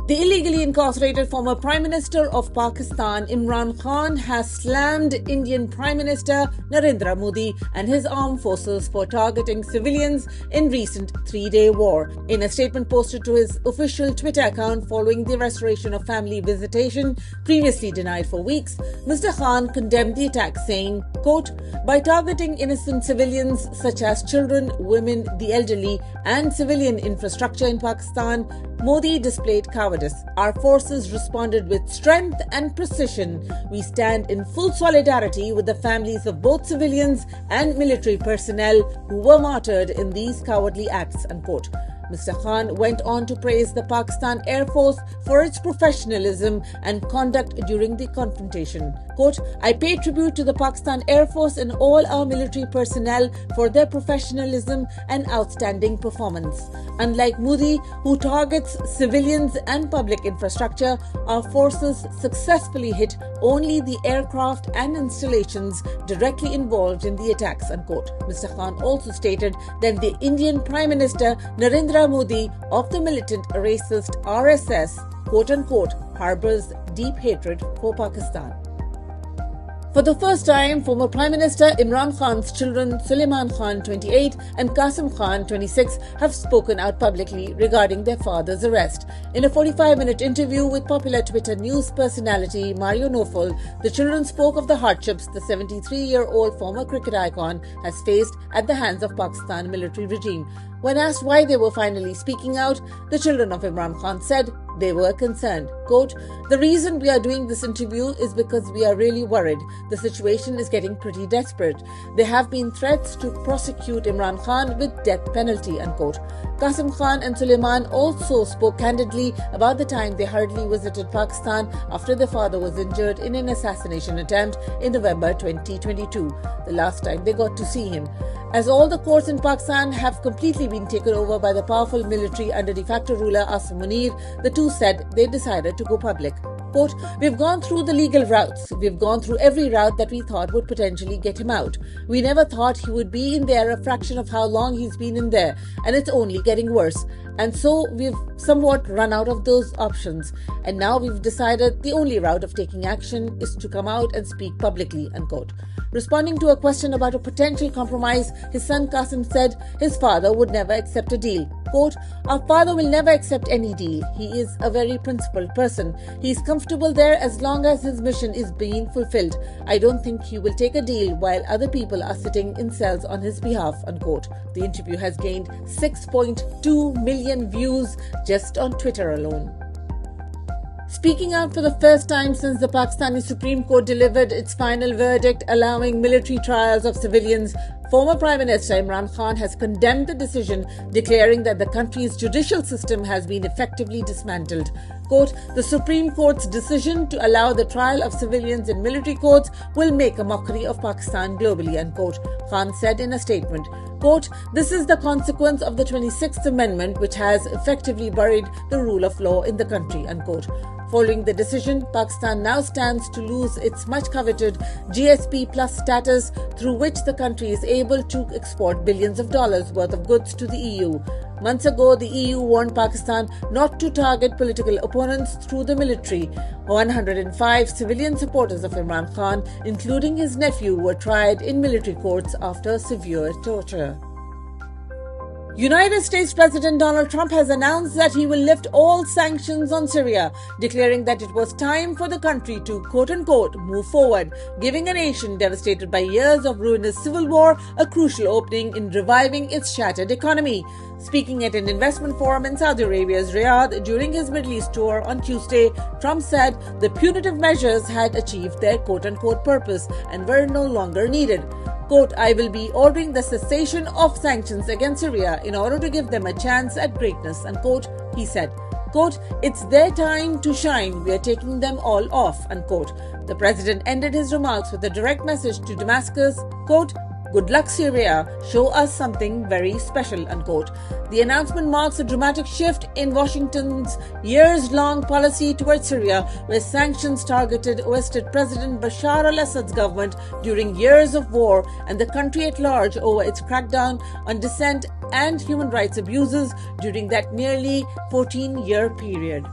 The illegally incarcerated former Prime Minister of Pakistan, Imran Khan, has slammed Indian Prime Minister Narendra Modi and his armed forces for targeting civilians in recent three-day war. In a statement posted to his official Twitter account following the restoration of family visitation previously denied for weeks, Mr. Khan condemned the attack, saying, quote, "By targeting innocent civilians such as children, women, the elderly and civilian infrastructure in Pakistan, Modi displayed cowardice. Our forces responded with strength and precision. We stand in full solidarity with the families of both civilians and military personnel who were martyred in these cowardly acts," unquote. Mr. Khan went on to praise the Pakistan Air Force for its professionalism and conduct during the confrontation. Quote, "I pay tribute to the Pakistan Air Force and all our military personnel for their professionalism and outstanding performance. Unlike Modi, who targets civilians and public infrastructure, our forces successfully hit only the aircraft and installations directly involved in the attacks," unquote. Mr. Khan also stated that the Indian Prime Minister Narendra Modi of the militant racist RSS, quote-unquote, harbors deep hatred for Pakistan. For the first time, former Prime Minister Imran Khan's children Sulaiman Khan, 28, and Qasim Khan, 26, have spoken out publicly regarding their father's arrest. In a 45-minute interview with popular Twitter news personality Mario Nofal, the children spoke of the hardships the 73-year-old former cricket icon has faced at the hands of Pakistan military regime. When asked why they were finally speaking out, the children of Imran Khan said they were concerned. Quote, "The reason we are doing this interview is because we are really worried. The situation is getting pretty desperate. There have been threats to prosecute Imran Khan with death penalty," unquote. Qasim Khan and Sulaiman also spoke candidly about the time they hurriedly visited Pakistan after their father was injured in an assassination attempt in November 2022, the last time they got to see him. As all the courts in Pakistan have completely been taken over by the powerful military under de facto ruler Asim Munir, the two said they decided to go public. Quote, "We've gone through the legal routes. We've gone through every route that we thought would potentially get him out. We never thought he would be in there a fraction of how long he's been in there, and it's only getting worse. And so we've somewhat run out of those options. And now we've decided the only route of taking action is to come out and speak publicly," unquote. Responding to a question about a potential compromise, his son Qasim said his father would never accept a deal. Quote, "Our father will never accept any deal. He is a very principled person. He is comfortable there as long as his mission is being fulfilled. I don't think he will take a deal while other people are sitting in cells on his behalf," unquote. The interview has gained 6.2 million views just on Twitter alone. Speaking out for the first time since the Pakistani Supreme Court delivered its final verdict allowing military trials of civilians, former Prime Minister Imran Khan has condemned the decision, declaring that the country's judicial system has been effectively dismantled. Quote, "The Supreme Court's decision to allow the trial of civilians in military courts will make a mockery of Pakistan globally," unquote, Khan said in a statement. Quote, "This is the consequence of the 26th Amendment, which has effectively buried the rule of law in the country," unquote. Following the decision, Pakistan now stands to lose its much-coveted GSP Plus status, through which the country is able to export billions of dollars worth of goods to the EU. Months ago, the EU warned Pakistan not to target political opponents through the military. 105 civilian supporters of Imran Khan, including his nephew, were tried in military courts after severe torture. United States President Donald Trump has announced that he will lift all sanctions on Syria, declaring that it was time for the country to, quote-unquote, move forward, giving a nation devastated by years of ruinous civil war a crucial opening in reviving its shattered economy. Speaking at an investment forum in Saudi Arabia's Riyadh during his Middle East tour on Tuesday, Trump said the punitive measures had achieved their quote-unquote purpose and were no longer needed. Quote, "I will be ordering the cessation of sanctions against Syria in order to give them a chance at greatness," unquote, he said. Quote, "It's their time to shine. We are taking them all off," unquote. The president ended his remarks with a direct message to Damascus, quote, "Good luck, Syria. Show us something very special," unquote. The announcement marks a dramatic shift in Washington's years-long policy towards Syria, where sanctions targeted ousted President Bashar al-Assad's government during years of war and the country at large over its crackdown on dissent and human rights abuses during that nearly 14-year period.